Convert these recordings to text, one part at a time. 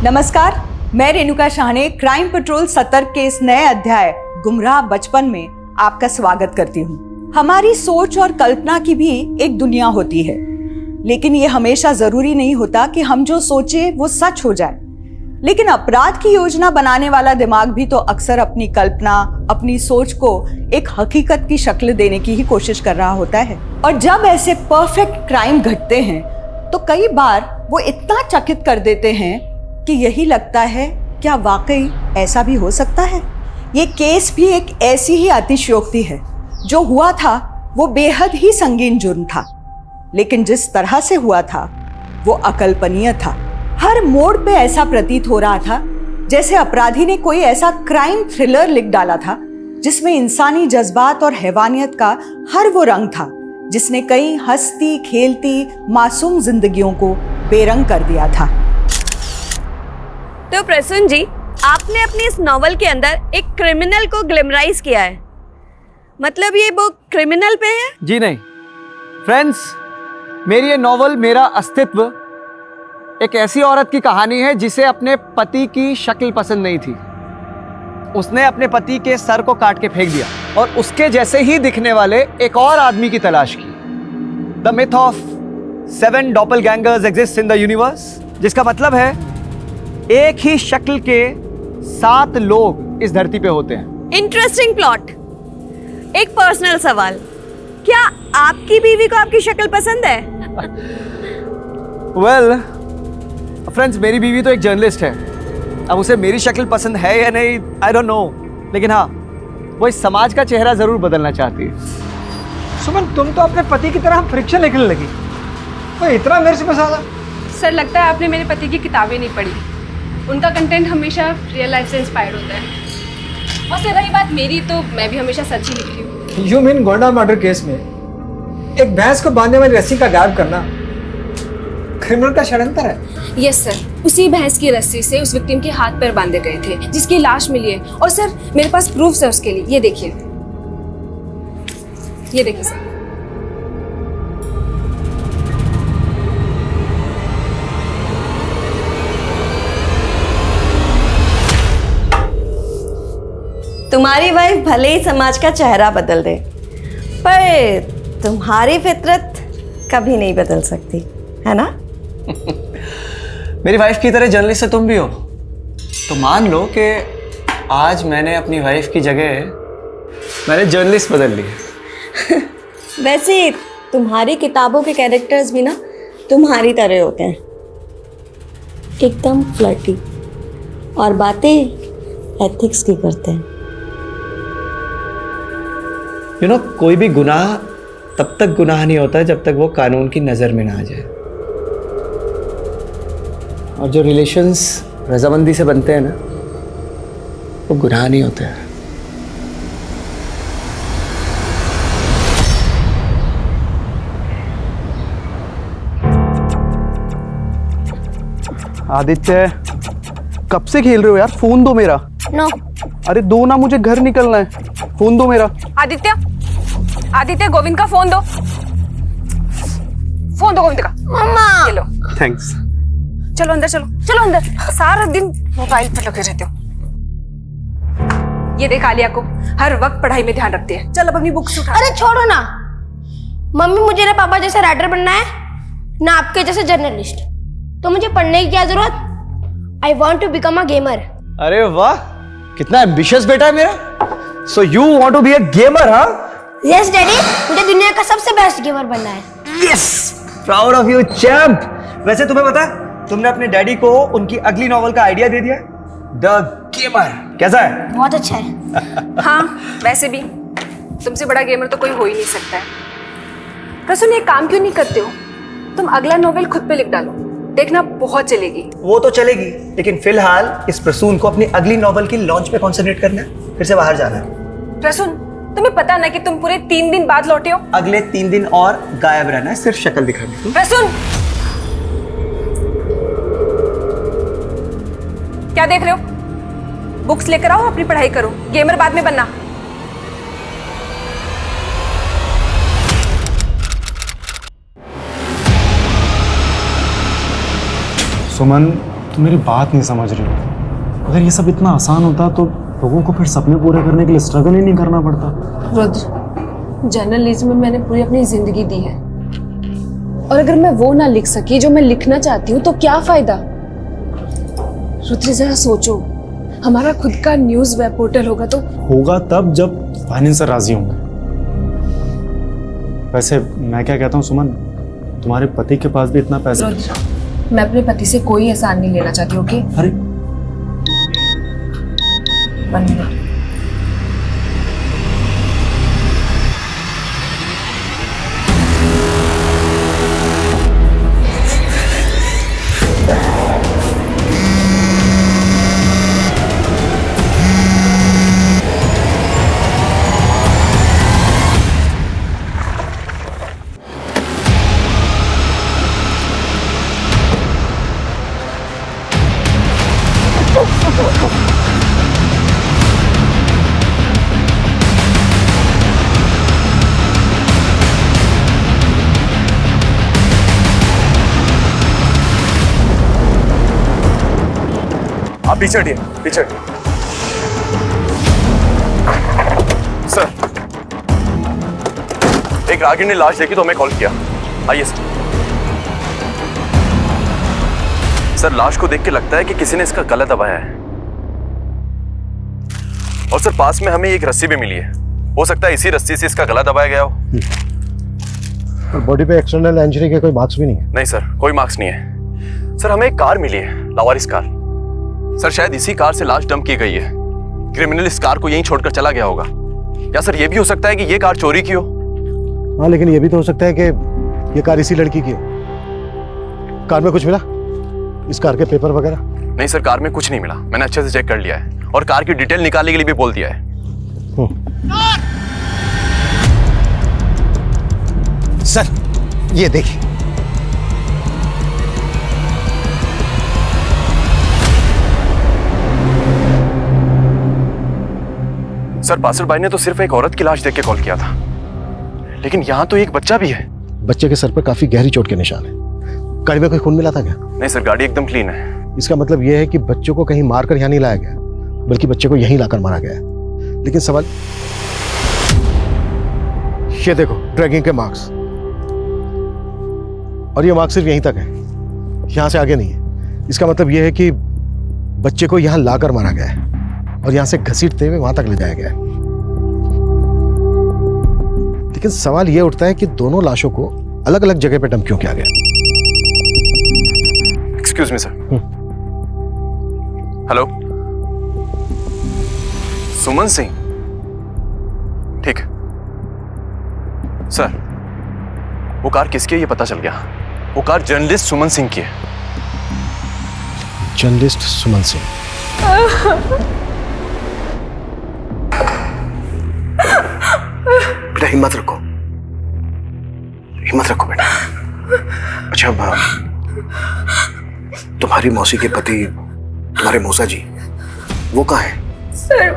नमस्कार, मैं Renuka Shahane crime petrol सतर्क के इस नए अध्याय गुमराह बचपन में आपका स्वागत करती हूँ। हमारी सोच और कल्पना की भी एक दुनिया होती है, लेकिन ये हमेशा जरूरी नहीं होता कि हम जो सोचे वो सच हो जाए। लेकिन अपराध की योजना बनाने वाला दिमाग भी तो अक्सर अपनी कल्पना, अपनी सोच को एक हकीकत की शक्ल देने की ही कोशिश कर रहा होता है। और जब ऐसे परफेक्ट क्राइम घटते हैं तो कई बार वो इतना चकित कर देते हैं कि यही लगता है, क्या वाकई ऐसा भी हो सकता है। ये केस भी एक ऐसी ही अतिशयोक्ति है। जो हुआ था वो बेहद ही संगीन जुर्म था, लेकिन जिस तरह से हुआ था वो अकल्पनीय था। हर मोड़ पे ऐसा प्रतीत हो रहा था जैसे अपराधी ने कोई ऐसा क्राइम थ्रिलर लिख डाला था जिसमें इंसानी जज्बात और हैवानियत का हर वो रंग था जिसने कई हंसती खेलती मासूम जिंदगियों को बेरंग कर दिया था। तो प्रसून जी, आपने अपनी इस नॉवल के अंदर एक क्रिमिनल को ग्लैमराइज किया है, मतलब ये बुक क्रिमिनल पे है? जी नहीं फ्रेंड्स, मेरी ये नॉवल मेरा अस्तित्व एक ऐसी औरत की कहानी है जिसे अपने पति की शक्ल पसंद नहीं थी। उसने अपने पति के सर को काट के फेंक दिया और उसके जैसे ही दिखने वाले एक और आदमी की तलाश की। The myth of 7 doppelgangers exist in the universe, जिसका मतलब है एक ही शक्ल के 7 लोग इस धरती पे होते हैं। Interesting plot. एक पर्सनल सवाल, क्या आपकी बीवी को आपकी शक्ल पसंद है? वेल फ्रेंड्स, मेरी बीवी तो एक जर्नलिस्ट है। अब उसे मेरी शक्ल पसंद है या नहीं, आई डोंट नो, लेकिन हाँ, वो इस समाज का चेहरा जरूर बदलना चाहती है। सुमन, तुम तो अपने पति की तरह फ्रिक्शन लिखने लगी। तो इतना मेरे से पसंद? सर, लगता है आपने मेरे पति की किताबें नहीं पढ़ी। उनका कंटेंट हमेशा रियल लाइफ से इंस्पायर्ड होता है। और सर, रही बात मेरी, तो मैं भी हमेशा सच ही लिखती हूँ। You mean Gonda murder case में एक भैंस को बांधने वाली रस्सी का गायब करना क्रिमिनल का षड्यंत्र है? यस सर, उसी भैंस की रस्सी से उस विक्टिम के हाथ पैर बांधे गए थे जिसकी लाश मिली है। और सर, मेरे पास प्रूफ है उसके लिए। ये देखिए, ये देखिए सर। तुम्हारी वाइफ भले ही समाज का चेहरा बदल दे, पर तुम्हारी फितरत कभी नहीं बदल सकती, है ना? मेरी वाइफ की तरह जर्नलिस्ट से तुम भी हो, तो मान लो कि आज मैंने अपनी वाइफ की जगह मैंने जर्नलिस्ट बदल ली। वैसे तुम्हारी किताबों के कैरेक्टर्स भी ना तुम्हारी तरह होते हैं, एकदम फ्लर्टी, और बातें एथिक्स की करते हैं। यू नो, कोई भी गुनाह तब तक गुनाह नहीं होता जब तक वो कानून की नज़र में ना आ जाए। और जो रिलेशंस रजामंदी से बनते हैं ना, वो गुनाह नहीं होते हैं। आदित्य, कब से खेल रहे हो यार? फोन दो मेरा। नो। अरे दो ना, मुझे घर निकलना है। फोन दो मेरा। आदित्य, आदित्य, गोविंद का फोन दो। फोन दो गोविंद का। मम्मा, ये लो। थैंक्स। चलो अंदर, चलो चलो अंदर। सारा दिन मोबाइल पर लगे रहते हो। ये देख, आलिया को हर वक्त पढ़ाई में ध्यान रखती है। चल अब अपनी बुक्स उठा। अरे छोड़ो ना मम्मी, मुझे ना पापा जैसे राइटर बनना है ना आपके जैसे जर्नलिस्ट। तो मुझे पढ़ने की क्या जरूरत? I want to become a gamer. अरे वाह, कितना एम्बिशियस बेटा है मेरा। So you want to be a gamer, हाँ? यस डैडी, मुझे दुनिया का सबसे बेस्ट गेमर बनना है। Yes, proud of you champ. वैसे तुम्हें पता है, तुमने अपने डैडी को उनकी अगली नॉवल का आइडिया दे दिया, द गेमर। कैसा है? बहुत अच्छा है। हाँ, वैसे भी तुमसे बड़ा गेमर तो कोई हो ही नहीं सकता है। प्रसून, एक काम क्यों नहीं करते हो? तुम अगला नोवेल खुद पे लिख डालो, देखना बहुत चलेगी। वो तो चलेगी, लेकिन फिलहाल इस प्रसून को अपनी अगली नॉवल की लॉन्च पे कंसंट्रेट करना है, फिर से बाहर जाना है। प्रसून, तुम्हें पता ना कि तुम पूरे 3 दिन बाद लौटे हो? अगले 3 दिन और गायब रहना है, सिर्फ शक्ल दिखानी है। प्रसून, क्या देख रहे हो? बुक्स लेकर आओ, अपनी पढ़ाई करो। गेमर बाद में बनना। सुमन, तुम मेरी बात नहीं समझ रही हो। अगर ये सब इतना आसान होता तो लोगों को फिर सपने पूरे करने के लिए स्ट्रगल ही नहीं करना पड़ता। रुद्र, जर्नलिज्म में मैंने पूरी अपनी जिंदगी दी है, और अगर मैं वो ना लिख सकी जो मैं लिखना चाहती हूँ तो क्या फायदा। रुद्र जरा सोचो, हमारा खुद का न्यूज़ वेब पोर्टल होगा तो होगा तब जब फाइनेंसर राजी होंगे। वैसे मैं क्या कहता हूँ सुमन, तुम्हारे पति के पास भी इतना पैसा। रुद्र, मैं अपने पति से कोई एहसान नहीं लेना चाहती, ओके? अरे 1 मिनट। आप पीछे हटिए, पीछे हटिए। सर, एक रागिनी ने लाश देखी तो हमें कॉल किया। आइए सर। सर, लाश को देख के लगता है कि किसी ने इसका गला दबाया है। और सर, पास में हमें एक रस्सी भी मिली है। हो सकता है इसी रस्सी से इसका गला दबाया गया हो। बॉडी पे एक्सटर्नल इंजरी के कोई मार्क्स भी नहीं है? नहीं सर, कोई मार्क्स नहीं है। सर, हमें एक कार मिली है, लावारिस कार। सर, शायद इसी कार से लाश डंप की गई है। क्रिमिनल इस कार को यहीं छोड़कर चला गया होगा। या सर, ये भी हो सकता है कि ये कार चोरी की हो। हाँ, लेकिन ये भी तो हो सकता है कि ये कार इसी लड़की की हो। कार में कुछ मिला? इस कार के पेपर वगैरह? नहीं सर, कार में कुछ नहीं मिला। मैंने अच्छे से चेक कर लिया है और कार की डिटेल निकालने के लिए भी बोल दिया है। सर, ये देखिए। सर, पासर भाई ने तो सिर्फ एक औरत की लाश देख के कॉल किया था, लेकिन यहाँ तो एक बच्चा भी है। बच्चे के सर पर काफी गहरी चोट के निशान है। गाड़ी में कोई खून मिला था क्या? नहीं सर, गाड़ी एकदम क्लीन है। इसका मतलब यह है कि बच्चों को कहीं मारकर यहाँ नहीं लाया गया, बल्कि बच्चे को यहीं लाकर मारा गया है। लेकिन सवाल ये देखो, ड्रैगिंग के मार्क्स, और ये मार्क्स सिर्फ यहीं तक है, यहां से आगे नहीं है। इसका मतलब यह है कि बच्चे को यहां लाकर मारा गया है और यहां से घसीटते हुए वहां तक ले जाया गया है। लेकिन सवाल यह उठता है कि दोनों लाशों को अलग अलग जगह पे डंप क्यों किया गया? Excuse me sir. हेलो, सुमन सिंह? ठीक है सर, वो कार किसकी है ये पता चल गया। वो कार जर्नलिस्ट सुमन सिंह की है। जर्नलिस्ट सुमन सिंह? बेटा हिम्मत रखो, हिम्मत रखो बेटा। अच्छा, तुम्हारी मौसी के पति, तुम्हारे मौसा जी, वो कहाँ है? सर,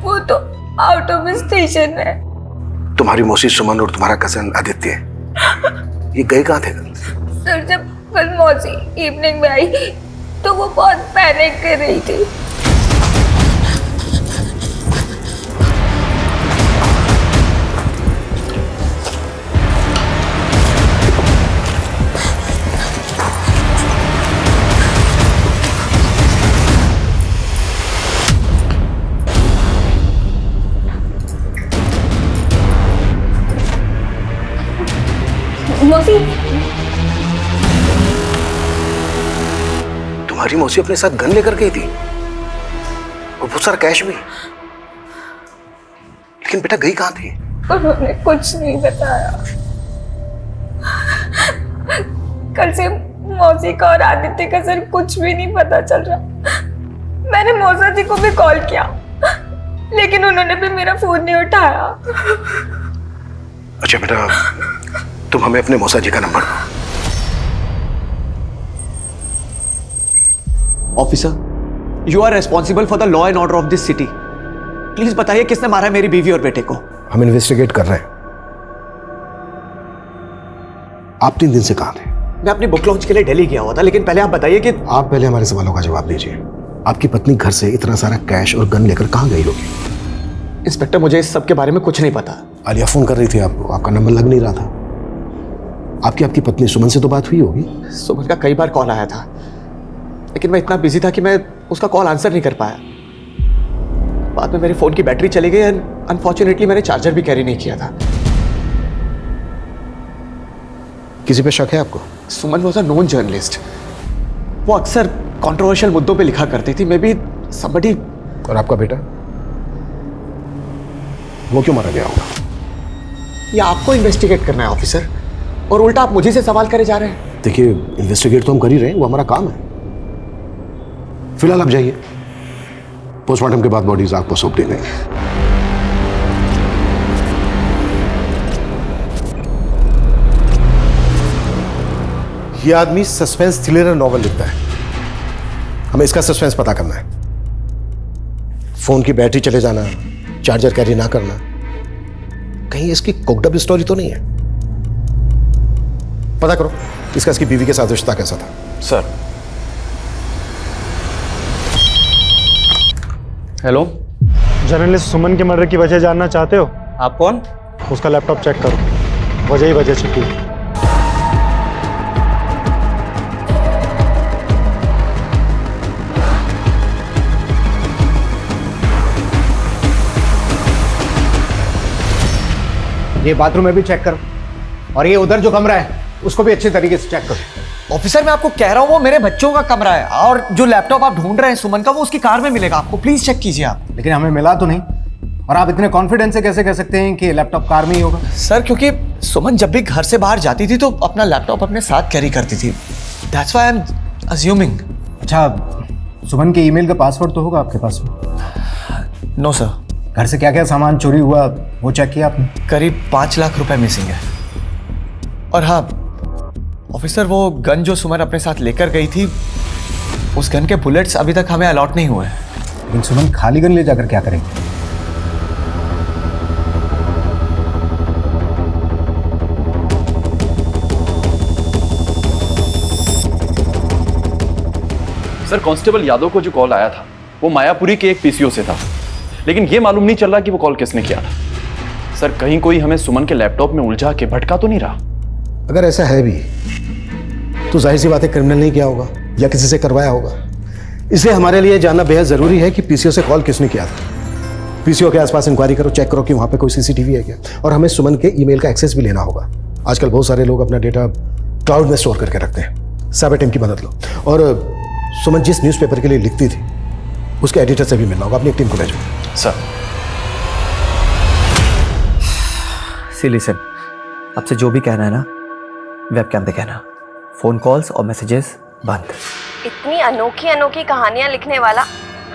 वो तो आउट ऑफ स्टेशन है। तुम्हारी मौसी सुमन और तुम्हारा कजन आदित्य, ये गए कहाँ थे? सर, जब कल मौसी इवनिंग में आई तो वो बहुत पैनिक कर रही थी। मौसी, तुम्हारी मौसी अपने साथ गन लेकर गई थी और बहुत सारा कैश भी। लेकिन बेटा गई कहाँ थी? उन्होंने कुछ नहीं बताया। कल से मौसी का और आदित्य का सर कुछ भी नहीं पता चल रहा। मैंने मौसा जी को भी कॉल किया, लेकिन उन्होंने भी मेरा फोन नहीं उठाया। अच्छा बेटा, तुम हमें अपने मौसा जी का नंबर दो। Officer, you are responsible for the law and order of this city. Please बताइए किसने मारा है मेरी बीवी और बेटे को। हम इन्वेस्टिगेट कर रहे हैं। आप 3 दिन से कहां थे? मैं अपनी बुक लॉन्च के लिए दिल्ली गया हुआ था, लेकिन पहले आप बताइए कि आप पहले हमारे सवालों का जवाब दीजिए। आपकी पत्नी घर से इतना सारा कैश और गन लेकर कहाँ गई होगी? इंस्पेक्टर मुझे इस सब के बारे में कुछ नहीं पता। आलिया फोन कर रही थी आपको, आपका नंबर लग नहीं रहा था। आपकी पत्नी सुमन से तो बात हुई होगी? सुमन का कई बार कॉल आया था, लेकिन मैं इतना बिजी था कि मैं उसका कॉल आंसर नहीं कर पाया। बाद में मेरे फोन की बैटरी चली गई एंड अनफॉर्चुनेटली मैंने चार्जर भी कैरी नहीं किया था। किसी पे शक है आपको? सुमन वॉज अ नोन जर्नलिस्ट। वो अक्सर कंट्रोवर्शियल मुद्दों पे लिखा करती थी। May be somebody. और आपका बेटा, वो क्यों मारा गया होगा? ये आपको इन्वेस्टिगेट करना है ऑफिसर, और उल्टा आप मुझे से सवाल करे जा रहे हैं। देखिए, इन्वेस्टिगेट तो हम कर ही रहे हैं, वो हमारा काम है। फिलहाल आप जाइए, पोस्टमार्टम के बाद बॉडीज आपको सौंप देंगे। ये आदमी सस्पेंस थ्रिलर नॉवल लिखता है, हमें इसका सस्पेंस पता करना है। फोन की बैटरी चले जाना, चार्जर कैरी ना करना, कहीं इसकी कुकड अप स्टोरी तो नहीं है? पता करो इसकी बीवी के साथ रिश्ता कैसा था। सर। हेलो, जर्नलिस्ट सुमन के मर्डर की वजह जानना चाहते हो? आप कौन? उसका लैपटॉप चेक करो, वजह ही वजह छिपी है। ये बाथरूम में भी चेक करो, और ये उधर जो कमरा है उसको भी अच्छे तरीके से चेक करो। ऑफिसर मैं आपको कह रहा हूँ वो मेरे बच्चों का कमरा है, और जो लैपटॉप आप ढूंढ रहे हैं सुमन का, वो उसकी कार में मिलेगा आपको। प्लीज चेक कीजिए आप। लेकिन हमें मिला तो नहीं, और आप इतने कॉन्फिडेंस से कैसे कह सकते हैं कि लैपटॉप कार में ही होगा? सर क्योंकि सुमन जब भी घर से बाहर जाती थी तो अपना लैपटॉप अपने साथ कैरी करती थी। That's why I am assuming. अच्छा, सुमन के ईमेल का पासवर्ड तो होगा आपके पास? No sir. घर से क्या क्या सामान चोरी हुआ वो चेक किया आपने? करीब 5 लाख रुपए मिसिंग है। और हाँ ऑफिसर, वो गन जो सुमन अपने साथ लेकर गई थी, उस गन के बुलेट्स अभी तक हमें अलॉट नहीं हुए हैं। लेकिन सुमन खाली गन ले जाकर क्या करेंगे? सर, कांस्टेबल यादव को जो कॉल आया था वो मायापुरी के एक पीसीओ से था, लेकिन ये मालूम नहीं चल रहा कि वो कॉल किसने किया था। सर, कहीं कोई हमें सुमन के लैपटॉप में उलझा के भटका तो नहीं रहा? अगर ऐसा है भी तो जाहिर सी बात है क्रिमिनल नहीं किया होगा या किसी से करवाया होगा। इसलिए हमारे लिए जानना बेहद जरूरी है कि पीसीओ से कॉल किसने किया था। पीसीओ के आसपास इंक्वायरी करो, चेक करो कि वहां पे कोई सीसीटीवी है क्या, और हमें सुमन के ईमेल का एक्सेस भी लेना होगा। आजकल बहुत सारे लोग अपना डेटा क्लाउड में स्टोर करके रखते हैं। साइबर टीम की मदद लो, और सुमन जिस न्यूज़पेपर के लिए लिखती थी उसके एडिटर से भी मिलना होगा। अपनी एक टीम को भेजो। सर। सी लिसन, आपसे जो भी कहना है ना वेबकैम पे कहना। फोन कॉल्स और मैसेजेस बंद। इतनी अनोखी अनोखी कहानियां लिखने वाला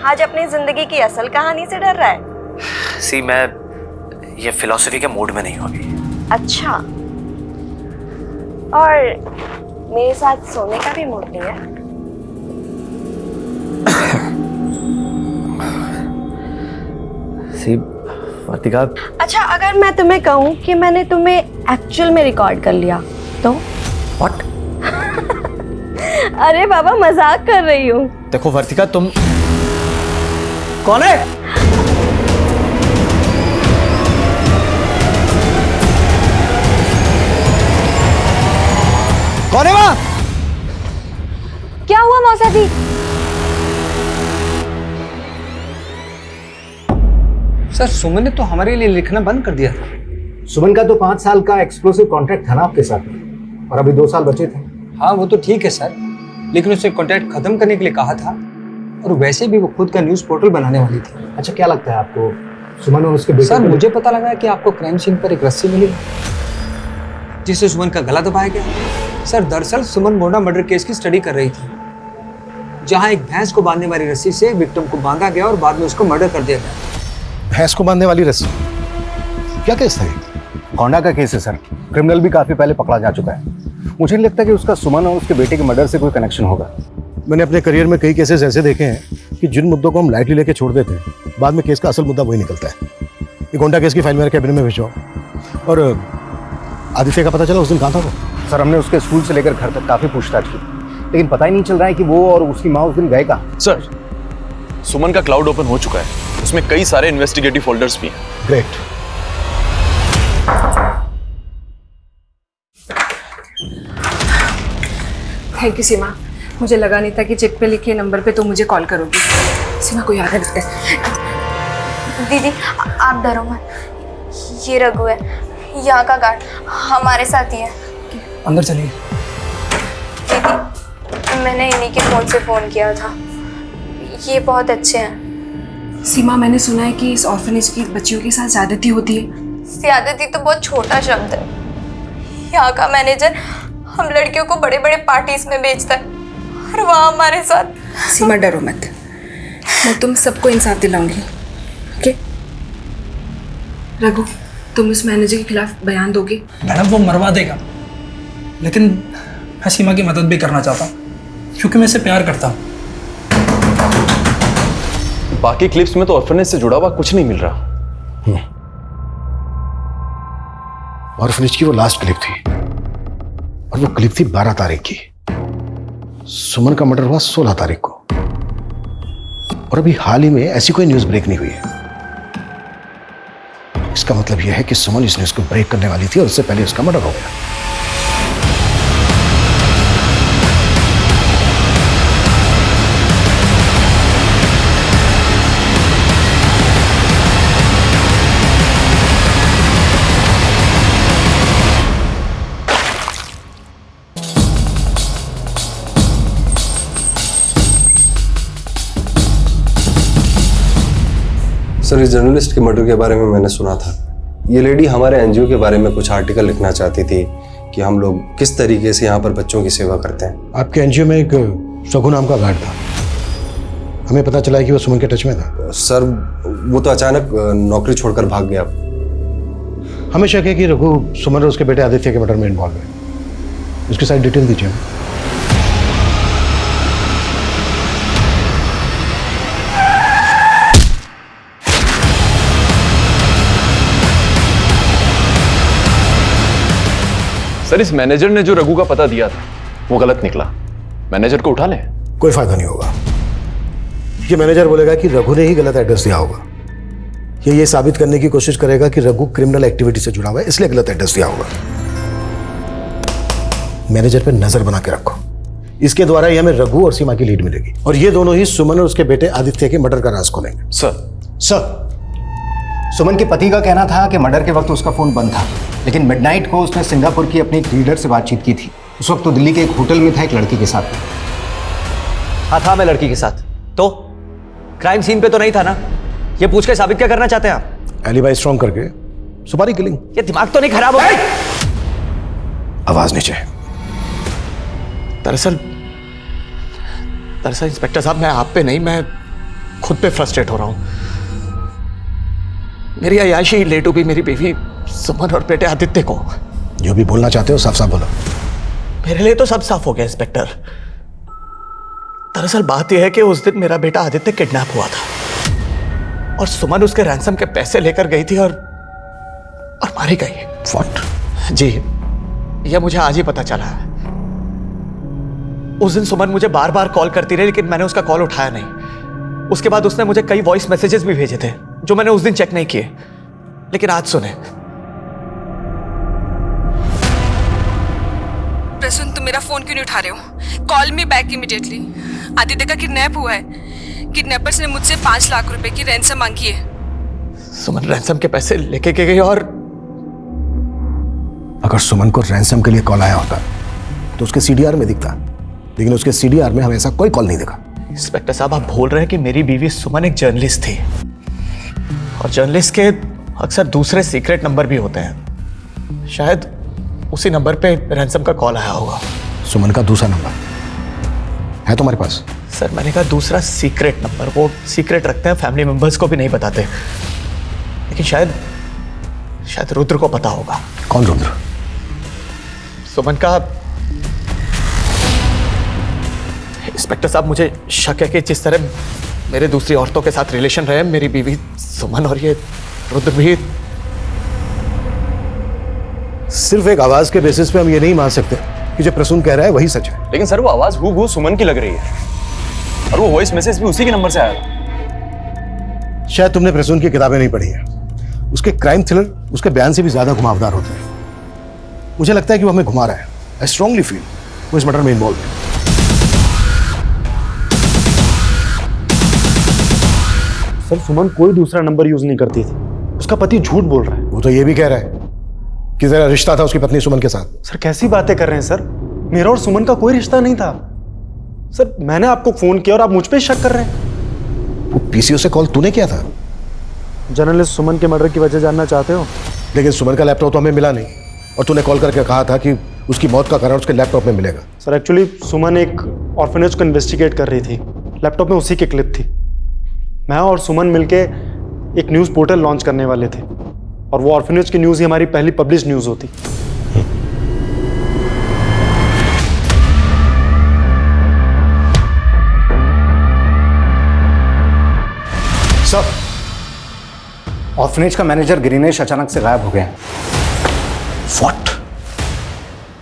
आज अपनी जिंदगी की असल कहानी से डर रहा है। सी मैं ये फिलॉसफी के मूड में नहीं हूँ अभी। अच्छा, और मेरे साथ सोने का भी मूड नहीं है? सी वर्तिका। अच्छा, अगर मैं तुम्हें कहूँ कि मैंने तुम्हें एक्चुअल में रिकॉर्ड कर लिया तो? व्हाट? अरे बाबा, मजाक कर रही हूँ। देखो वर्तिका, तुम कौन है? कौन है वहां? क्या हुआ मौसा जी? सर, सुमन ने तो हमारे लिए लिखना बंद कर दिया था। सुमन का तो 5 साल का एक्सक्लूसिव कॉन्ट्रैक्ट था ना आपके साथ, और अभी 2 साल बचे थे। हाँ वो तो ठीक है सर, लेकिन उसने कॉन्ट्रैक्ट खत्म करने के लिए कहा था, और वैसे भी वो खुद का न्यूज़ पोर्टल बनाने वाली थी। अच्छा, क्या लगता है आपको सुमन और उसके बेटे? सर, मुझे पता लगा कि आपको क्राइम सीन पर एक रस्सी मिली जिससे सुमन का गला दबाया गया। सर, दरअसल सुमन मोंडा मर्डर केस की स्टडी कर रही थी, जहां एक भैंस को बांधने वाली रस्सी से विक्टिम को बांधा गया और बाद में उसको मर्डर कर दिया गया। भैंस को बांधने वाली रस्सी? क्या केस था? कोंडा का केस है सर। क्रिमिनल भी काफी पहले पकड़ा जा चुका है। मुझे नहीं लगता कि उसका सुमन और उसके बेटे के मर्डर से कोई कनेक्शन होगा। मैंने अपने करियर में कई केसेस ऐसे देखे हैं कि जिन मुद्दों को हम लाइटली लेके छोड़ देते हैं, बाद में केस का असल मुद्दा वही निकलता है। ये कोंडा केस की फाइल मेरे कैबिनेट में भेजो। और आदित्य का पता चला उस दिन कहाँ था वो? सर हमने उसके स्कूल से लेकर घर तक काफी पूछताछ की, लेकिन पता ही नहीं चल रहा है कि वो और उसकी माँ उस दिन गए कहाँ। सर, सुमन का क्लाउड ओपन हो चुका है, उसमें कई सारे इन्वेस्टिगेटिव फोल्डर्स भी हैं। ग्रेट। थैंक यू सीमा, मुझे लगा नहीं था कि चिट पे लिखे नंबर पे तो मुझे कॉल करोगी। सीमा को याद रखते हैं। दीदी आप डरो मत, ये रघु है, यहाँ का गार्ड, हमारे साथ ही है। अंदर चलिए। दीदी मैंने इन्हीं के फ़ोन से फ़ोन किया था, ये बहुत अच्छे हैं। सीमा, मैंने सुना है कि इस ऑर्फनेज की बच्चियों के साथ ज़्यादती होती है। ज़्यादती तो बहुत छोटा शब्द है। यहाँ का मैनेजर हम लड़कियों को बड़े बड़े पार्टीज में बेचता है और वहाँ हमारे साथ। सीमा डरो मत, मैं तुम सबको इंसाफ दिलाऊंगी। ओके रघु, तुम उस मैनेजर के खिलाफ बयान दोगे? मैडम वो मरवा देगा, लेकिन मैं सीमा की मदद भी करना चाहता हूँ क्योंकि मैं इसे प्यार करता हूँ। बाकी क्लिप्स में तो ऑर्फनेज से जुड़ा हुआ कुछ नहीं मिल रहा। ऑर्फनेज की वो लास्ट क्लिप थी और वो क्लिप थी 12 तारीख की। सुमन का मर्डर हुआ 16 तारीख को और अभी हाल ही में ऐसी कोई न्यूज़ ब्रेक नहीं हुई है। इसका मतलब यह है कि सुमन इस न्यूज़ को ब्रेक करने वाली थी और उससे पहले उसका मर्डर हो गया। सर, इस जर्नलिस्ट के मर्डर के बारे में मैंने सुना था। ये लेडी हमारे एनजीओ के बारे में कुछ आर्टिकल लिखना चाहती थी कि हम लोग किस तरीके से यहाँ पर बच्चों की सेवा करते हैं। आपके एनजीओ में एक रघु नाम का गार्ड था, हमें पता चला है कि वो सुमन के टच में था। सर, वो तो अचानक नौकरी छोड़कर भाग गया। हमें शक है कि रघु सुमन और उसके बेटे आदित्य के मर्डर में इन्वॉल्व है। उसकी सारी डिटेल दीजिए। सर, इस मैनेजर ने जो रघु का पता दिया था वो गलत निकला। मैनेजर को उठा लें? कोई फायदा नहीं होगा। ये मैनेजर बोलेगा कि रघु ने ही गलत एड्रेस दिया होगा। ये साबित करने की कोशिश करेगा कि रघु क्रिमिनल एक्टिविटी से जुड़ा हुआ है, इसलिए गलत एड्रेस दिया होगा। मैनेजर पे नजर बना के रखो, इसके द्वारा ही हमें रघु और सीमा की लीड मिलेगी और ये दोनों ही सुमन और उसके बेटे आदित्य के मर्डर का राज खोलेंगे। सर, सुमन के पति का कहना था कि मर्डर के वक्त उसका फोन बंद था, लेकिन मिडनाइट को उसने सिंगापुर की अपनी एक रीडर से बातचीत की थी। उस वक्त तो दिल्ली के एक होटल में था एक लड़की के साथ। हाँ था, मैं लड़की के साथ। तो क्राइम सीन पे तो नहीं था ना? ये पूछ के साबित क्या करना चाहते हैं आप? एलिबाई स्ट्रॉन्ग करके सुपारी किलिंग। ये दिमाग तो नहीं खराब हो गया? आवाज नीचे। दरअसल इंस्पेक्टर साहब, मैं आप पे नहीं, मैं खुद पे फ्रस्ट्रेट हो रहा हूँ। मेरी अयाशी लेटू भी मेरी बीवी सुमन और बेटे आदित्य को। जो भी बोलना चाहते हो साफ साफ बोलो। मेरे लिए तो सब साफ हो गया इंस्पेक्टर। दरअसल बात यह है कि उस दिन मेरा बेटा आदित्य किडनैप हुआ था और सुमन उसके रैंसम के पैसे लेकर गई थी और मारी गई। व्हाट? जी, यह मुझे आज ही पता चला है। उस दिन सुमन मुझे बार बार कॉल करती रही, लेकिन मैंने उसका कॉल उठाया नहीं। उसके बाद उसने मुझे कई वॉइस मैसेजेस भी भेजे थे जो मैंने उस दिन चेक नहीं किए, लेकिन आज सुने। प्रसून, तुम मेरा फोन क्यों नहीं उठा रहे हो? Call me back immediately. Aditya का किडनैप हुआ है। किडनैपर्स ने मुझसे 5 लाख रुपए की रैंसम मांगी है। सुमन रैंसम के पैसे लेके गई और अगर सुमन को रैंसम के लिए कॉल आया होता तो उसके सीडीआर में दिखता, लेकिन उसके सीडीआर में हमें ऐसा कोई कॉल नहीं दिखा। इंस्पेक्टर साहब, आप बोल रहे हैं कि मेरी बीवी सुमन एक जर्नलिस्ट थी और जर्नलिस्ट के अक्सर दूसरे सीक्रेट नंबर भी होते हैं। शायद उसी नंबर पे रैंसम का कॉल आया होगा। सुमन का दूसरा नंबर है तुम्हारे पास? सर, मैंने कहा दूसरा सीक्रेट नंबर। वो सीक्रेट रखते हैं, फैमिली मेंबर्स को भी नहीं बताते, लेकिन शायद रुद्र को पता होगा। कौन रुद्र? सुमन का। इंस्पेक्टर साहब, मुझे शक है कि जिस तरह मेरे दूसरी औरतों के साथ रिलेशन रहे, मेरी बीवी सुमन और ये रुद्र भी सिर्फ एक आवाज के बेसिस पे हम ये नहीं मान सकते कि जो प्रसून कह रहा है वही सच है। लेकिन सर वो आवाज हूबहू सुमन की लग रही है और वो वॉइस मैसेज भी उसी के नंबर से आया था। शायद तुमने प्रसून की किताबें नहीं पढ़ी है। उसके क्राइम थ्रिलर उसके बयान से भी ज्यादा घुमावदार होते हैं। मुझे लगता है कि वो हमें घुमा रहा है। आई स्ट्रांगली फील वो इस मर्डर में इन्वॉल्व है। सर सुमन कोई दूसरा नंबर यूज नहीं करती थी। उसका पति झूठ बोल रहा है। वो तो ये भी कह रहा है कि जरा रिश्ता था उसकी पत्नी सुमन के साथ। सर कैसी बातें कर रहे हैं सर? मेरा और सुमन का कोई रिश्ता नहीं था। सर मैंने आपको फोन किया और आप मुझ पे शक कर रहे हैं। वो पीसीओ से कॉल तूने किया था? जर्नलिस्ट सुमन के मर्डर की वजह जानना चाहते हो? लेकिन सुमन का लैपटॉप तो हमें मिला नहीं और तूने कॉल करके कहा था कि उसकी मौत का कारण उसके लैपटॉप में मिलेगा। सर एक्चुअली सुमन एक ऑर्फनेज को इन्वेस्टिगेट कर रही थी। लैपटॉप में उसी की क्लिप थी। मैं और सुमन मिलके एक न्यूज़ पोर्टल लॉन्च करने वाले थे और वो ऑर्फनेज की न्यूज़ ही हमारी पहली पब्लिश न्यूज़ होती। सर ऑर्फनेज का मैनेजर गिरीनेश अचानक से गायब हो गया। व्हाट?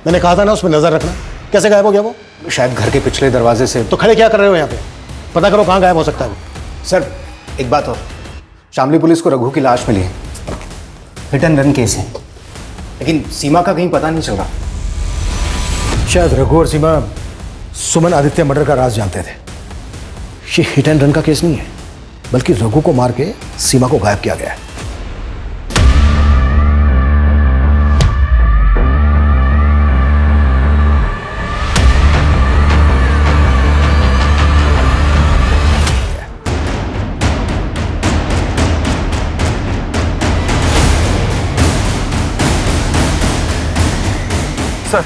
मैंने कहा था ना उसमें नजर रखना। कैसे गायब हो गया वो? शायद घर के पिछले दरवाजे से। तो खड़े क्या कर रहे हो यहाँ पे? पता करो कहाँ गायब हो सकता है वो। सर एक बात और, शामली पुलिस को रघु की लाश मिली है। हिट एंड रन केस है, लेकिन सीमा का कहीं पता नहीं चल रहा। शायद रघु और सीमा सुमन आदित्य मर्डर का राज जानते थे। ये हिट एंड रन का केस नहीं है, बल्कि रघु को मार के सीमा को गायब किया गया है। सर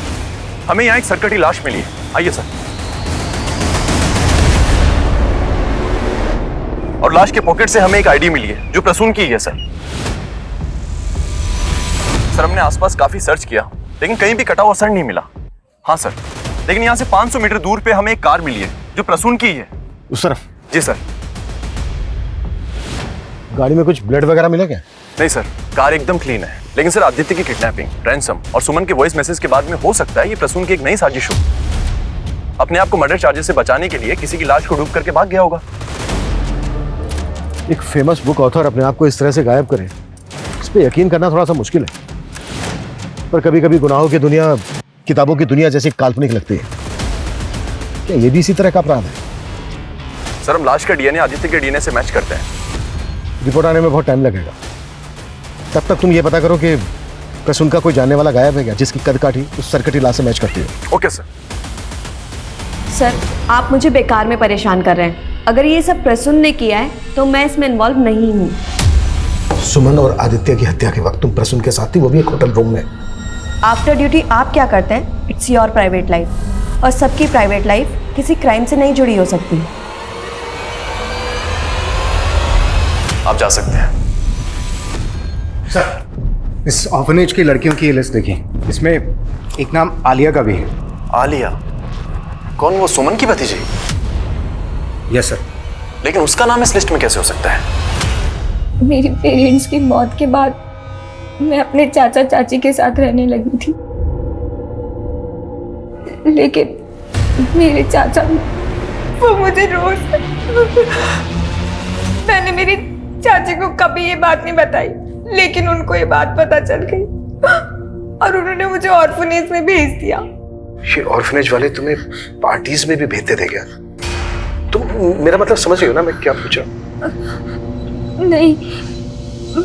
हमें यहाँ एक सरकटी लाश मिली है। आइए सर। और लाश के पॉकेट से हमें एक आईडी मिली है जो प्रसून की है सर। सर हमने आसपास काफी सर्च किया लेकिन कहीं भी कटा हुआ सर नहीं मिला। हाँ सर, लेकिन यहाँ से 500 मीटर दूर पे हमें एक कार मिली है जो प्रसून की है। उस तरफ? जी सर। गाड़ी में कुछ ब्लड वगैरह मिला क्या? नहीं सर, कार एकदम क्लीन है। लेकिन सर आदित्य की किडनैपिंग, रैंसम और सुमन के वॉइस मैसेज के बाद में हो सकता है ये प्रसून की एक नई साजिश हो। अपने आप को मर्डर चार्जेस से बचाने के लिए किसी की लाश को डूब करके भाग गया होगा। एक फेमस बुक ऑथर अपने आप को इस तरह से गायब करे, इस पे यकीन करना थोड़ा सा मुश्किल है। पर कभी कभी गुनाहों की दुनिया किताबों की दुनिया जैसी काल्पनिक लगती है। क्या ये भी इसी तरह का अपराध है? सर हम लाश का डीएनए आदित्य के डीएनए से मैच करते हैं। रिपोर्ट आने में बहुत टाइम लगेगा। तब तक तुम ये पता करो कि प्रसून का कोई जानने वाला गायब है क्या जिसकी कद काठी उस सरकटी लाश से मैच करती है। Okay sir. सर आप मुझे बेकार में परेशान कर रहे हैं। अगर ये सब प्रसून ने किया है तो मैं इसमें इन्वॉल्व नहीं हूँ। सुमन और आदित्य की हत्या के वक्त तुम प्रसून के साथ थी, वो भी एक होटल रूम में। आफ्टर ड्यूटी आप क्या करते हैं इट्स योर प्राइवेट लाइफ, और सबकी प्राइवेट लाइफ किसी क्राइम से नहीं जुड़ी हो सकती। आप जा सकते हैं। सर इस ऑर्फनेज की लड़कियों की लिस्ट देखिए, इसमें एक नाम आलिया का भी है। आलिया? कौन, वो सुमन की भतीजी? Yes sir. लेकिन उसका नाम इस लिस्ट में कैसे हो सकता है? मेरी पेरेंट्स की मौत के बाद मैं अपने चाचा चाची के साथ रहने लगी थी, लेकिन मेरे चाचा वो मुझे रोज मैंने मेरी चाची को कभी ये बात नहीं बताई, लेकिन उनको ये बात पता चल गई और उन्होंने मुझे ऑर्फनेज में भेज दिया। ये ऑर्फनेज वाले तुम्हें पार्टीज में भी भेजते थे क्या? तुम मेरा मतलब समझ रही हो ना मैं क्या पूछ रहा हूँ? नहीं,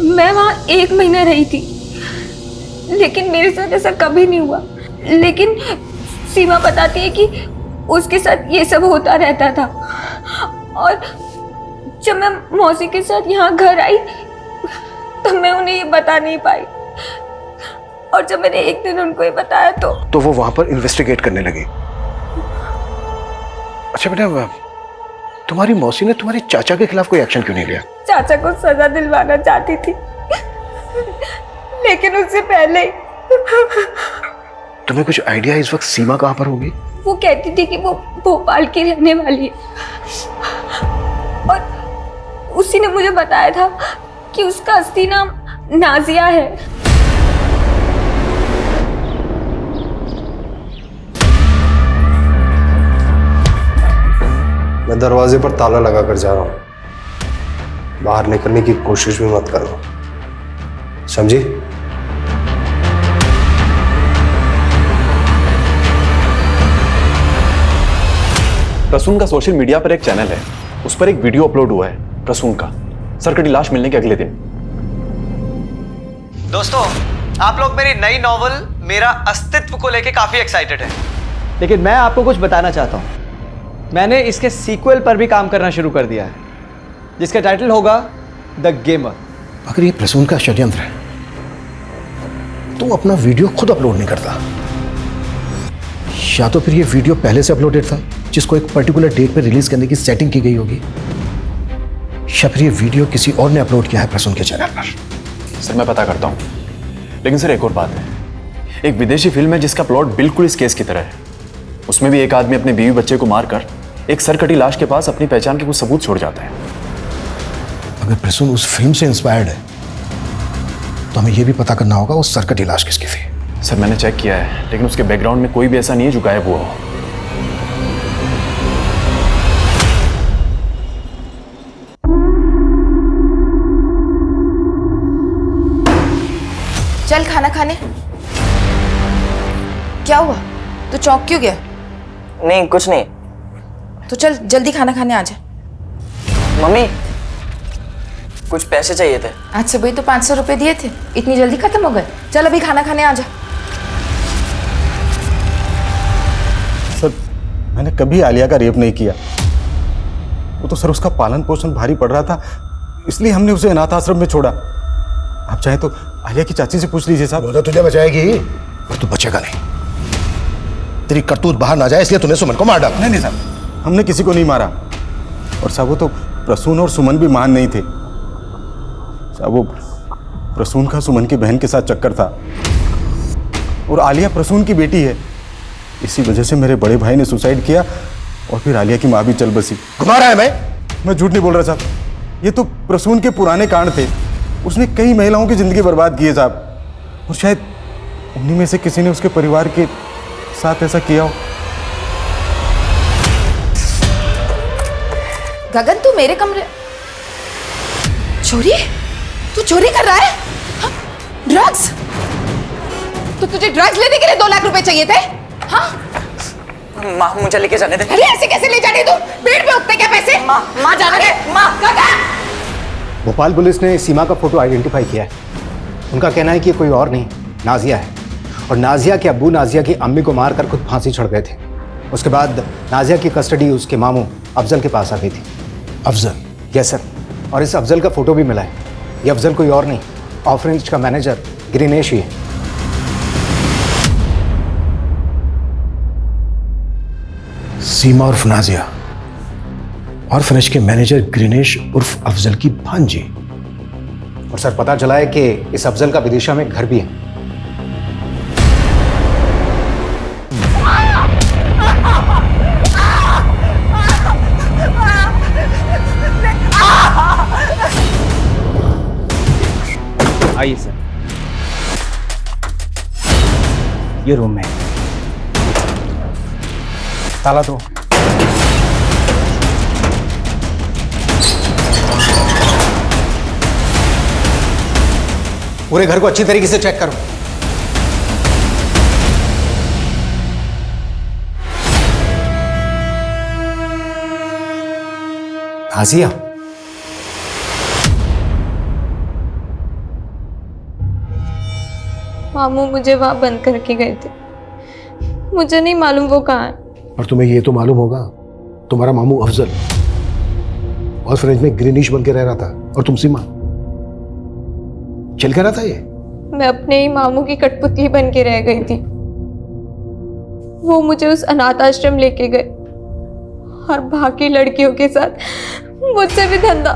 मैं वहाँ 1 महीना रही थी, लेकिन मेरे साथ ऐसा कभी नहीं हुआ। लेकिन सीमा बताती है कि उसके साथ ये सब होता रहता था, और जब मैं मौसी के साथ यहाँ घर आई तब मैं उन्हें ये बता नहीं पाई, और जब मैंने एक दिन उनको ये बताया तो वो वहां पर इन्वेस्टिगेट करने लगी। अच्छा बेटा, तुम्हारी मौसी ने तुम्हारे चाचा के खिलाफ कोई एक्शन क्यों नहीं लिया? चाचा को सजा दिलवाना चाहती थी, लेकिन उससे पहले तुम्हें कुछ आइडिया इस वक्त सीमा कहाँ पर होगी? वो कहती थी कि वो भोपाल की रहने वाली है, और उसी ने मुझे बताया था कि उसका असली नाम नाजिया है। दरवाजे पर ताला लगा कर जा रहा हूं। बाहर निकलने की कोशिश भी मत करना, समझी? प्रसून का सोशल मीडिया पर एक चैनल है, उस पर एक वीडियो अपलोड हुआ है प्रसून का सर कटी लाश मिलने के अगले दिन। दोस्तों, आप लोग मेरी नई नॉवल मेरा अस्तित्व को लेके काफी एक्साइटेड हैं, लेकिन मैं आपको कुछ बताना चाहता हूं। मैंने इसके सीक्वल पर भी काम करना शुरू कर दिया है, जिसका टाइटल होगा द गेमर। अगर ये प्रसून का षड्यंत्र है तो अपना वीडियो खुद अपलोड नहीं करता, या तो फिर ये वीडियो पहले से अपलोडेड था जिसको एक पर्टिकुलर डेट पे रिलीज करने की सेटिंग की गई होगी, या फिर ये वीडियो किसी और ने अपलोड किया है प्रसून के चैनल पर। सर मैं पता करता हूँ, लेकिन सर एक और बात है, एक विदेशी फिल्म है जिसका प्लॉट बिल्कुल इस केस की तरह है। उसमें भी एक आदमी अपने बीवी बच्चे को मारकर एक सरकटी लाश के पास अपनी पहचान के कुछ सबूत छोड़ जाता है। अगर प्रसून उस फिल्म से इंस्पायर्ड है तो हमें यह भी पता करना होगा उस सरकटी लाश किसकी थी। सर मैंने चेक किया है, लेकिन उसके बैकग्राउंड में कोई भी ऐसा नहीं है जो गायब हुआ हो। चल खाना खाने। क्या हुआ, तू चौंक क्यों गया? नहीं कुछ नहीं। तो चल जल्दी खाना खाने आ जा। मम्मी कुछ पैसे चाहिए थे। आज सुबह ही तो 500 रुपए दिए थे, इतनी जल्दी खत्म हो गए? चल अभी खाना खाने आ जा। सर मैंने कभी आलिया का रेप नहीं किया, वो तो सर उसका पालन पोषण भारी पड़ रहा था, इसलिए हमने उसे अनाथ आश्रम में छोड़ा। आप चाहे तो आलिया की चाची से पूछ लीजिए साहब। वो तो तुझे बचाएगी पर तू बचेगा नहीं। तेरी करतूत बाहर ना जाए इसलिए तूने सुमन को मार डाला। नहीं साहब, हमने किसी को नहीं मारा। और साहब वो तो प्रसून और सुमन भी महान नहीं थे साहब, वो प्रसून का सुमन की बहन के साथ चक्कर था और आलिया प्रसून की बेटी है। इसी वजह से मेरे बड़े भाई ने सुसाइड किया और फिर आलिया की माँ भी चल बसी। घुमा रहा है मैं झूठ नहीं बोल रहा साहब, ये तो प्रसून के पुराने कांड थे। उसने कई महिलाओं की जिंदगी बर्बाद की है साहब, और शायद उन्हीं में से किसी ने उसके परिवार के साथ ऐसा किया हो। गगन तू मेरे कमरे चोरी? तू चोरी कर रहा है? ड्रग्स? तो तुझे ड्रग्स लेने के लिए 2 लाख रुपए चाहिए थे? हाँ? माँ मुझे लेके जाने दे। अरे ऐसे कैसे ले जाने तू? पेड़ पे उगते क्या पैसे? माँ जाने दे। माँ गगन! भोपाल पुलिस ने सीमा का फोटो आइडेंटिफाई किया है। उनका कहना है कि कोई और नहीं, नाजिया है। और नाजिया के अब्बू नाजिया की अम्मी को मारकर खुद फांसी चढ़ गए थे। उसके बाद नाजिया की कस्टडी उसके मामू अफजल के पास आ गई थी। अफजल? यस सर, और इस अफजल का फोटो भी मिला है। ये अफजल कोई और नहीं, ऑर्फनेज का मैनेजर ग्रीनेश ही है। सीमा उर्फ नाजिया, ऑर्फनेज के मैनेजर ग्रीनेश उर्फ अफजल की भांजी। और सर पता चला है कि इस अफजल का विदिशा में एक घर भी है। आइए सर, ये रूम है। ताला तो पूरे घर को अच्छी तरीके से चेक करो। नाजिया, मामू मुझे वहां बंद करके गए थे, मुझे नहीं मालूम वो कहाँ है। और तुम्हें ये तो मालूम होगा तुम्हारा मामू अफजल ऑर्फनेज में ग्रीनिश बन के रह रहा था और तुम सीमा। चल क्या रहा था ये? मैं अपने ही मामू की कठपुतली बन के रह गई थी। वो मुझे उस अनाथ आश्रम लेके गए और बाकी लड़कियों के साथ मुझसे भी धंधा।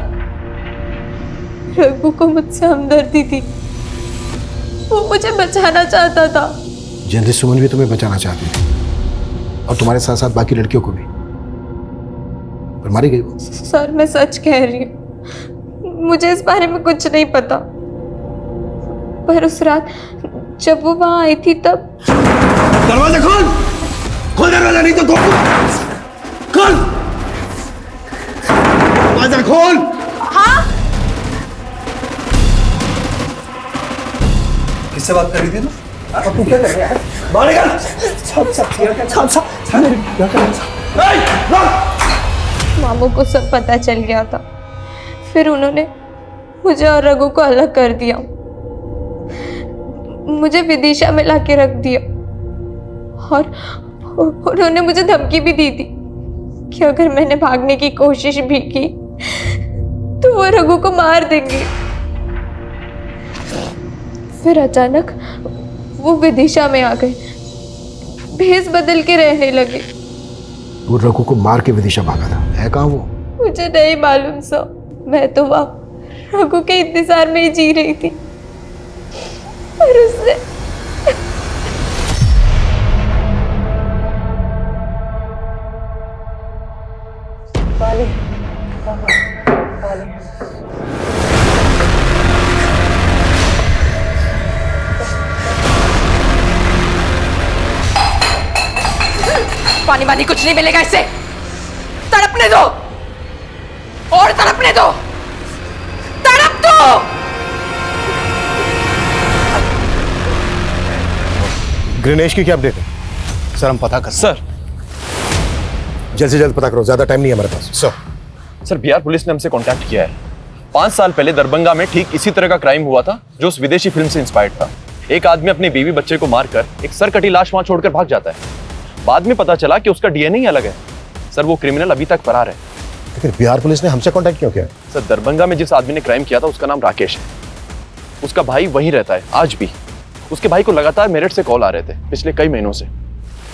रघु को मुझसे हमदर्दी थी, वो मुझे बचाना चाहता था। जर्नलिस्ट सुमन भी तुम्हें बचाना चाहती थी और तुम्हारे साथ साथ बाकी लड़कियों को भी, पर मारी गई वो। सर मैं सच कह रही हूँ, मुझे इस बारे में कुछ नहीं पता, पर उस रात जब वो वहां आई थी तब। दरवाजा खोल, खोल दरवाजा, नहीं तो खोल। दरवाजा खोल। हाँ किससे बात कर रही थी तू? तू क्या कर रहा है? बाहर निकल। क्या कर रहा है? मामू को सब पता चल गया था, फिर उन्होंने मुझे और रघु को अलग कर दिया, मुझे विदिशा में लाके रख दिया और उन्होंने मुझे धमकी भी दी थी कि अगर मैंने भागने की कोशिश भी की तो वो रघु को मार देंगे। फिर अचानक वो विदिशा में आ गए, भेस बदल के रहने लगे। वो रघु को मार के विदिशा भागा था, है कहाँ वो? मुझे नहीं मालूम सर, मैं तो वहाँ रघु के इंतजार में ही जी रही थी और उसने पानी वानी कुछ नहीं मिलेगा इससे। तड़पने दो और तड़पने दो, तड़प दो। ग्रेनेश की क्या अपडेट है? सर हम पता कर सर जल्द से जल्द पता करो, ज्यादा टाइम नहीं है हमारे पास। सर बिहार पुलिस ने हमसे कांटेक्ट किया है। 5 साल पहले दरभंगा में ठीक इसी तरह का क्राइम हुआ था जो उस विदेशी फिल्म से इंस्पायर्ड था। एक आदमी अपने बीवी बच्चे को मारकर एक सरकटी लाश वहां छोड़कर भाग जाता है। बाद में पता चला कि उसका डीएनए ही अलग है। सर वो क्रिमिनल अभी तक फरार है। लेकिन बिहार पुलिस ने हमसे कांटेक्ट क्यों किया? सर दरभंगा में जिस आदमी ने क्राइम किया था उसका नाम राकेश है। उसका भाई वहीं रहता है आज भी। उसके भाई को लगातार मेरठ से कॉल आ रहे थे पिछले कई महीनों से।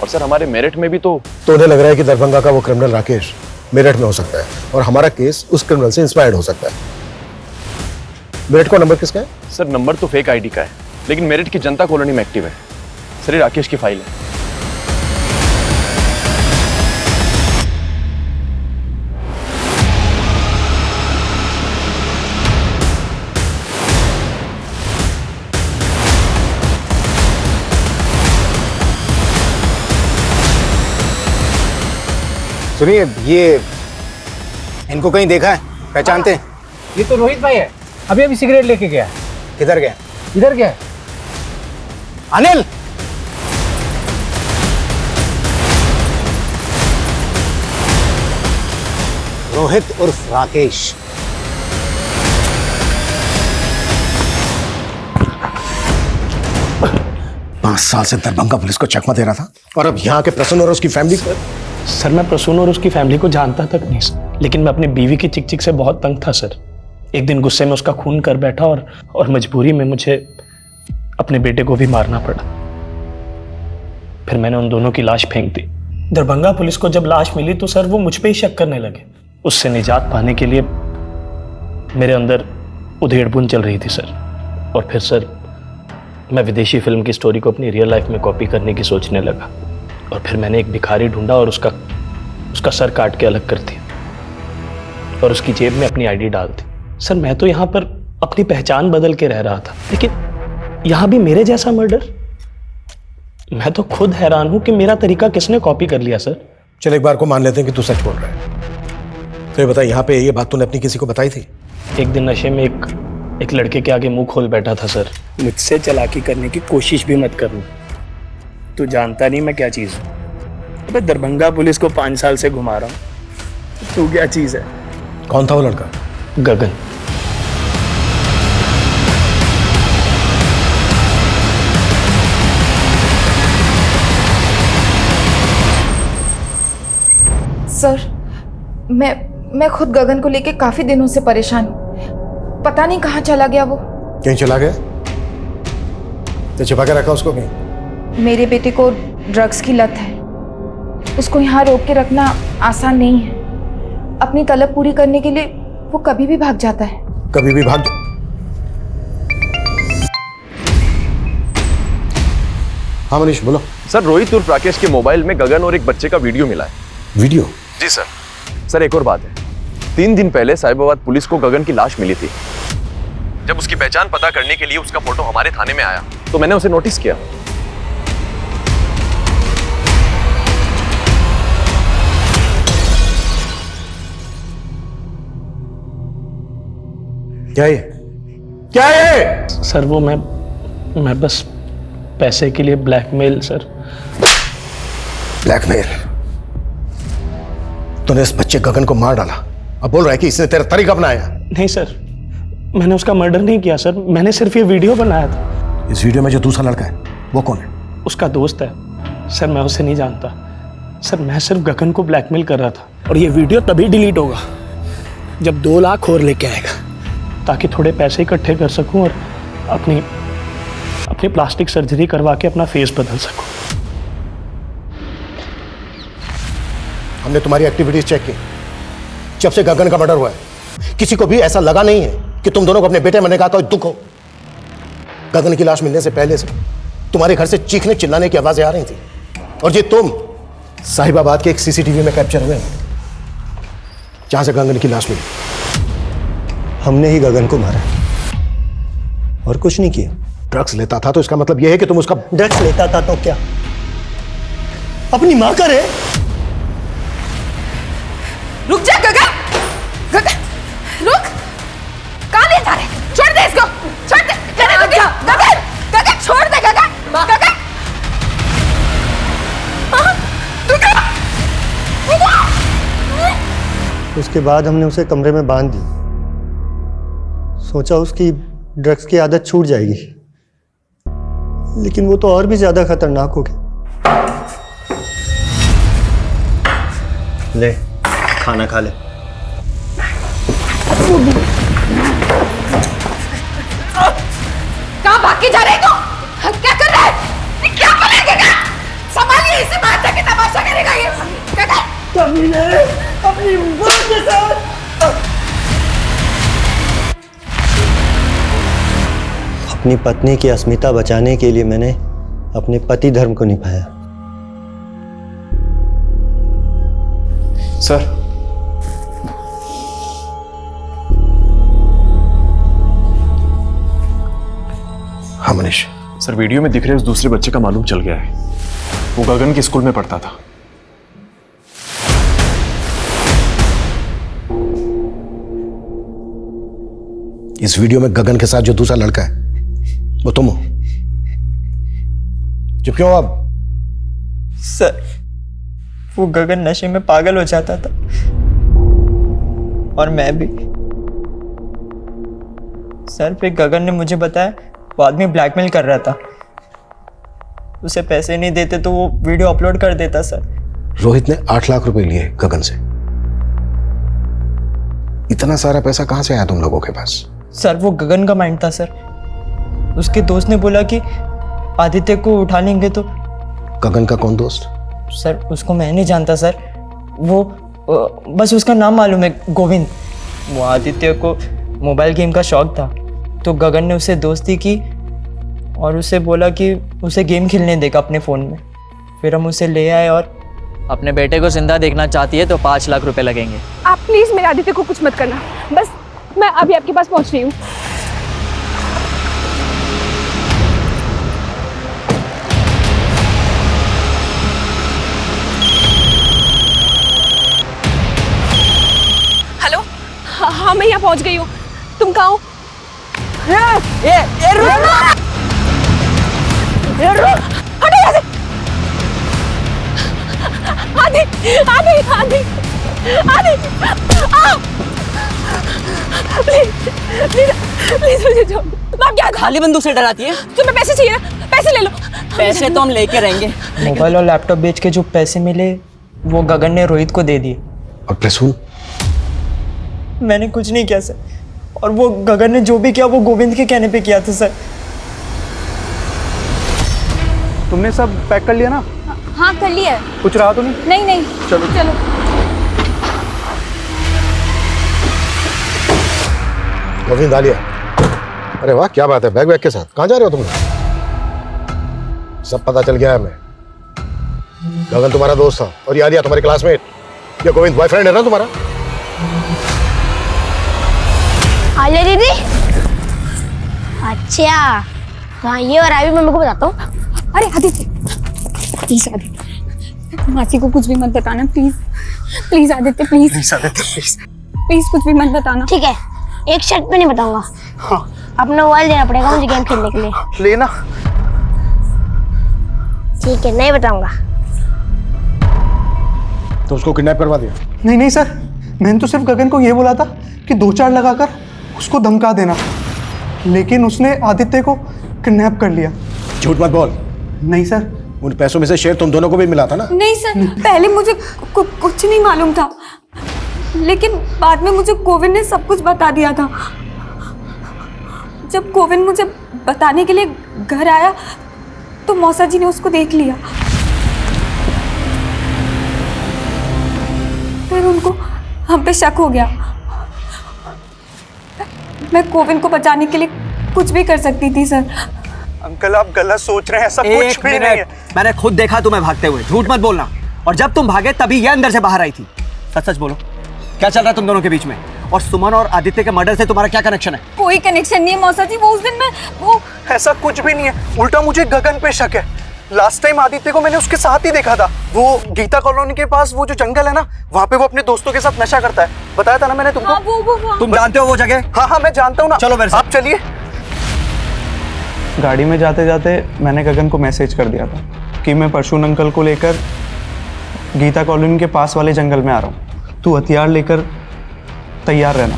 और सर हमारे मेरठ में भी तो उन्हें लग रहा है कि दरभंगा का वो क्रिमिनल राकेश मेरठ में हो सकता है और हमारा केस उस क्रिमिनल से इंस्पायर्ड हो सकता है। मेरठ का नंबर किसका है? सर नंबर तो फेक आईडी का है, लेकिन मेरठ की जनता कॉलोनी में एक्टिव है। सर ये राकेश की फाइल है। सुनिए, ये इनको कहीं देखा है, पहचानते हैं? ये तो रोहित भाई है, अभी अभी सिगरेट लेके गया। किधर गया? इधर गया। अनिल, रोहित उर्फ राकेश। पांच साल से दरभंगा पुलिस को चकमा दे रहा था और अब यहाँ के प्रसून और उसकी फैमिली को। सर मैं प्रसून और उसकी फैमिली को जानता तक नहीं सर, लेकिन मैं अपनी बीवी की चिक-चिक से बहुत तंग था सर। एक दिन गुस्से में उसका खून कर बैठा और मजबूरी में मुझे अपने बेटे को भी मारना पड़ा। फिर मैंने उन दोनों की लाश फेंक दी। दरभंगा पुलिस को जब लाश मिली तो सर वो मुझ पे ही शक करने लगे। उससे निजात पाने के लिए मेरे अंदर उधेड़-बुन चल रही थी सर। और फिर सर मैं विदेशी फिल्म की स्टोरी को अपनी रियल लाइफ में कॉपी करने की सोचने लगा। और फिर मैंने एक भिखारी ढूंढा और उसका सर काट के अलग कर दिया और उसकी जेब में अपनी आईडी डाल दी। सर मैं तो यहाँ पर अपनी पहचान बदल के रह रहा था, लेकिन यहाँ भी मेरे जैसा मर्डर। मैं तो खुद हैरान हूं कि मेरा तरीका किसने कॉपी कर लिया सर। चल एक बार को मान लेते हैं कि तू सच बोल रहा है। तो ये बता, यहाँ पे ये बात तूने अपनी किसी को बताई थी? एक दिन नशे में एक लड़के के आगे मुंह खोल बैठा था सर। मुझसे चालाकी करने की कोशिश भी मत करना, तू जानता नहीं मैं क्या चीज़ हूँ। अबे दरभंगा पुलिस को 5 साल से घुमा रहा हूँ, तू क्या चीज़ है? कौन था वो लड़का? गगन। सर मैं खुद गगन को लेके काफी दिनों से परेशान हूँ। पता नहीं कहाँ चला गया वो। कहीं चला गया? तो छिपा के रखा उसको कहीं? मेरे बेटे को ड्रग्स की लत है, उसको यहाँ रोक के रखना आसान नहीं है। अपनी तलब पूरी करने के लिए वो कभी भी भाग जाता है। कभी भी भाग? हाँ मनीष बोलो। सर रोहित उर्फ राकेश के मोबाइल में गगन और एक बच्चे का वीडियो मिला है। वीडियो? जी सर। सर एक और बात है, 3 दिन पहले साहिबाबाद पुलिस को गगन की लाश मिली थी। जब उसकी पहचान पता करने के लिए उसका फोटो हमारे थाने में आया तो मैंने उसे नोटिस किया। क्या ये? क्या ये? सर वो मैं बस पैसे के लिए ब्लैकमेल सर। ब्लैकमेल? तूने इस बच्चे गगन को मार डाला, अब बोल रहा है कि इसने तेरा तरीका अपनाया? नहीं सर, मैंने उसका मर्डर नहीं किया सर, मैंने सिर्फ ये वीडियो बनाया था। इस वीडियो में जो दूसरा लड़का है वो कौन है? उसका दोस्त है सर, मैं उसे नहीं जानता सर, मैं सिर्फ गगन को ब्लैकमेल कर रहा था। और ये वीडियो तभी डिलीट होगा जब 2 लाख और लेके आएगा, ताकि थोड़े पैसे इकट्ठे कर सकूं और अपनी प्लास्टिक सर्जरी करवा के अपना फेस बदल सकूं। हमने तुम्हारी एक्टिविटीज चेक की जब से गगन का मर्डर हुआ है। किसी को भी ऐसा लगा नहीं है कि तुम दोनों को अपने बेटे मरने का कोई दुख हो। गगन की लाश मिलने से पहले से तुम्हारे घर से चीखने चिल्लाने की आवाजें आ रही थी, और ये तुम साहिबाबाद के एक सीसीटीवी में कैप्चर हुए हैं जहां से गगन की लाश मिली। हमने ही गगन को मारा और कुछ नहीं किया। ड्रग्स लेता था तो इसका मतलब यह है कि तुम उसका... ड्रग्स लेता था तो क्या? अपनी मां का रे। रुक जा गगन, गगन रुक, कहाँ ले जा रहे? छोड़ दे इसको, छोड़ दे, गगन गगन गगन छोड़ दे गगन, गगन उसके बाद हमने उसे कमरे में बांध दिया, सोचा उसकी ड्रग्स की आदत छूट जाएगी, लेकिन वो तो और भी ज्यादा खतरनाक हो गया। ले खाना खा ले। कहाँ भाग के जा रहे हो? क्या कर रहा है? क्या करेगा? संभालिए इसे, मारता के तमाशा करेगा ये। अपनी मां के साथ अपनी पत्नी की अस्मिता बचाने के लिए मैंने अपने पति धर्म को निभाया। सर, हाँ मनीष। सर वीडियो में दिख रहे उस दूसरे बच्चे का मालूम चल गया है, वो गगन के स्कूल में पढ़ता था। इस वीडियो में गगन के साथ जो दूसरा लड़का है वो तुम हो, जब क्यों? अब सर वो गगन नशे में पागल हो जाता था और मैं भी। सर फिर गगन ने मुझे बताया वो आदमी ब्लैकमेल कर रहा था, उसे पैसे नहीं देते तो वो वीडियो अपलोड कर देता। सर रोहित ने 8 लाख रुपए लिए गगन से। इतना सारा पैसा कहां से आया तुम लोगों के पास? सर वो गगन का माइंड था सर, उसके दोस्त ने बोला कि आदित्य को उठा लेंगे तो। गगन का कौन दोस्त? सर उसको मैं नहीं जानता सर, वो बस उसका नाम मालूम है, गोविंद। वो आदित्य को मोबाइल गेम का शौक था, तो गगन ने उसे दोस्ती की और उसे बोला कि उसे गेम खेलने देगा अपने फ़ोन में। फिर हम उसे ले आए और अपने बेटे को जिंदा देखना चाहती है तो 5 लाख रुपए लगेंगे। आप प्लीज मेरे आदित्य को कुछ मत करना, बस मैं अभी आपके पास पहुंच रही हूँ। हेलो, हाँ मैं यहाँ पहुंच गई हूँ, तुम कहाँ हो? हटो यहाँ से। आदि आदि आदि आदि प्लीज मुझे छोड़ दो। आप क्या खाली बंदूक से डराती है? तुम्हें पैसे चाहिए ना? पैसे ले लो। पैसे तो हम लेके रहेंगे। मोबाइल और लैपटॉप बेच के जो पैसे मिले वो गगन ने रोहित को दे दिए। और प्रसून? मैंने कुछ नहीं किया सर, और वो गगन ने जो भी किया वो गोविंद के कहने पे किया था सर। तुमने सब पैक कर लिया ना? हाँ कर लिया है। कुछ रहा तो नहीं? नहीं नहीं। चलो चलो। गोविंद आलिया, अरे वाह क्या बात है, बैग के साथ कहाँ जा रहे हो तुम? सब पता चल गया है हमें। गगन तुम्हारा दोस्त था और ये आलिया तुम्हारी क्लासमेट। ये गोविंद बॉयफ्रेंड है ना तुम्हारा? आलिया दीदी? अच्छा हाँ, ये और अभी मम्मी को बताता हूँ। अरे आदित्य प्लीज, आदित्य मासी को कुछ भी मत बताना please. Please Aditya please. Please Aditya please. Please कुछ भी मत बताना। ठीक है, एक शर्त पे नहीं बताऊंगा। हाँ। अपना मोबाइल देना पड़ेगा मुझे गेम खेलने के लिए। लेना। ठीक है, नहीं बताऊंगा। तो उसको किडनैप करवा दिया? नहीं नहीं सर, मैंने तो सिर्फ गगन को ये बोला था कि 2-4 लगाकर उसको धमका देना, लेकिन उसने आदित्य को किडनैप कर लिया। झूठ मत बोल। नहीं सर। उन पैसों में से शेयर तुम दोनों को भी मिला था ना? नहीं सर, पहले मुझे कुछ नहीं मालूम था, लेकिन बाद में मुझे गोविंद ने सब कुछ बता दिया था। जब गोविंद मुझे बताने के लिए घर आया तो मौसा जी ने उसको देख लिया। फिर उनको हम पे शक हो गया। मैं गोविंद को बचाने के लिए कुछ भी कर सकती थी सर। अंकल आप गलत सोच रहे हैं, ऐसा कुछ भी नहीं है। मैंने खुद देखा तुम्हें भागते हुए, झूठ मत बोलना। और जब तुम भागे तभी ये अंदर से बाहर आई थी। सच सच बोलो, क्या चल रहा है तुम दोनों के बीच में? और सुमन और आदित्य के मर्डर से तुम्हारा क्या कनेक्शन है? कोई कनेक्शन नहीं है मौसा जी, वो उस दिन मैं वो ऐसा कुछ भी नहीं है, उल्टा मुझे गगन पे शक है। लास्ट टाइम आदित्य को मैंने उसके साथ ही देखा था, वो गीता कॉलोनी के पास वो जो जंगल है ना, वहाँ पे वो अपने दोस्तों के साथ नशा करता है। बताया था ना मैंने तुमको। हाँ, वो तुम जानते हो वो जगह? हाँ हाँ मैं जानता हूँ ना। चलो मेरे साथ। आप चलिए। गाड़ी में जाते जाते मैंने गगन को मैसेज कर दिया था कि मैं परशुन अंकल को लेकर गीता कॉलोनी के पास वाले जंगल में आ रहा हूँ, तू हथियार लेकर तैयार रहना।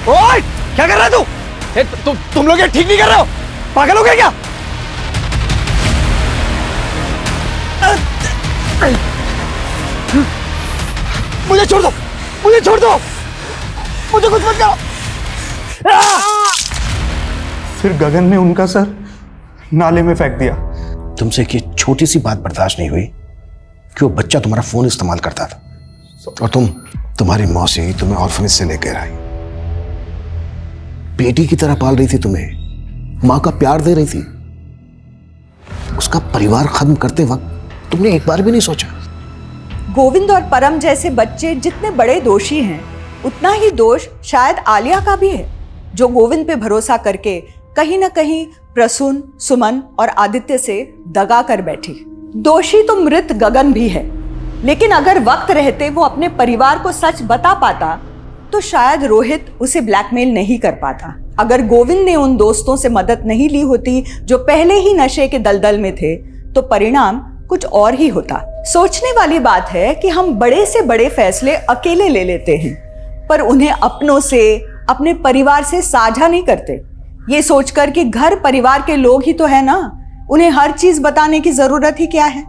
ओए, क्या कर रहा है तू? तुम लोग ये ठीक नहीं कर रहे हो? पागल हो गए क्या? मुझे छोड़ दो, मुझे छोड़ दो, मुझे कुछ मत करो। फिर गगन ने उनका सर नाले में फेंक दिया। तुमसे एक छोटी सी बात बर्दाश्त नहीं हुई कि वो बच्चा तुम्हारा फोन इस्तेमाल करता था और तुम्हारी मौसी तुम्हें ऑर्फनेज से लेकर आई, बेटी की तरह पाल रही थी तुम्हें, मां का प्यार दे रही थी। उसका परिवार खत्म करते वक्त तुमने एक बार भी नहीं सोचा? गोविंद और परम जैसे बच्चे जितने बड़े दोषी हैं, उतना ही दोष शायद आलिया का भी है, जो गोविंद पे भरोसा करके कहीं ना कहीं प्रसून, सुमन और आदित्य से दगा कर बैठी। दोषी तो मृत गगन भी है, लेकिन अगर वक्त रहते वो अपने परिवार को सच बता पाता तो शायद रोहित उसे ब्लैकमेल नहीं कर पाता। अगर गोविंद ने उन दोस्तों से मदद नहीं ली होती जो पहले ही नशे के दलदल में थे, तो परिणाम कुछ और ही होता। सोचने वाली बात है कि हम बड़े से बड़े फैसले अकेले ले लेते हैं, पर उन्हें अपनों से, अपने परिवार से साझा नहीं करते, ये सोचकर कि घर परिवार के लोग ही तो है ना, उन्हें हर चीज बताने की जरूरत ही क्या है।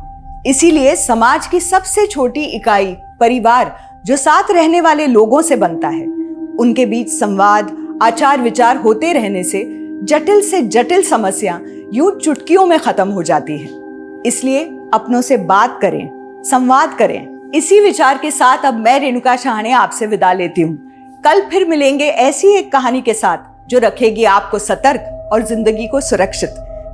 इसीलिए समाज की सबसे छोटी इकाई परिवार, जो साथ रहने वाले लोगों से बनता है, उनके बीच संवाद, आचार विचार होते रहने से जटिल समस्या यूं चुटकियों में खत्म हो जाती है। इसलिए अपनों से बात करें, संवाद करें। इसी विचार के साथ अब मैं रेणुका शाहने आपसे विदा लेती हूँ। कल फिर मिलेंगे ऐसी एक कहानी के साथ जो रखेगी आपको सतर्क और जिंदगी को सुरक्षित।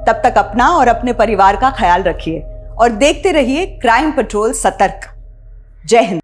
तब तक अपना और अपने परिवार का ख्याल रखिए और देखते रहिए क्राइम पेट्रोल सतर्क। जय हिंद।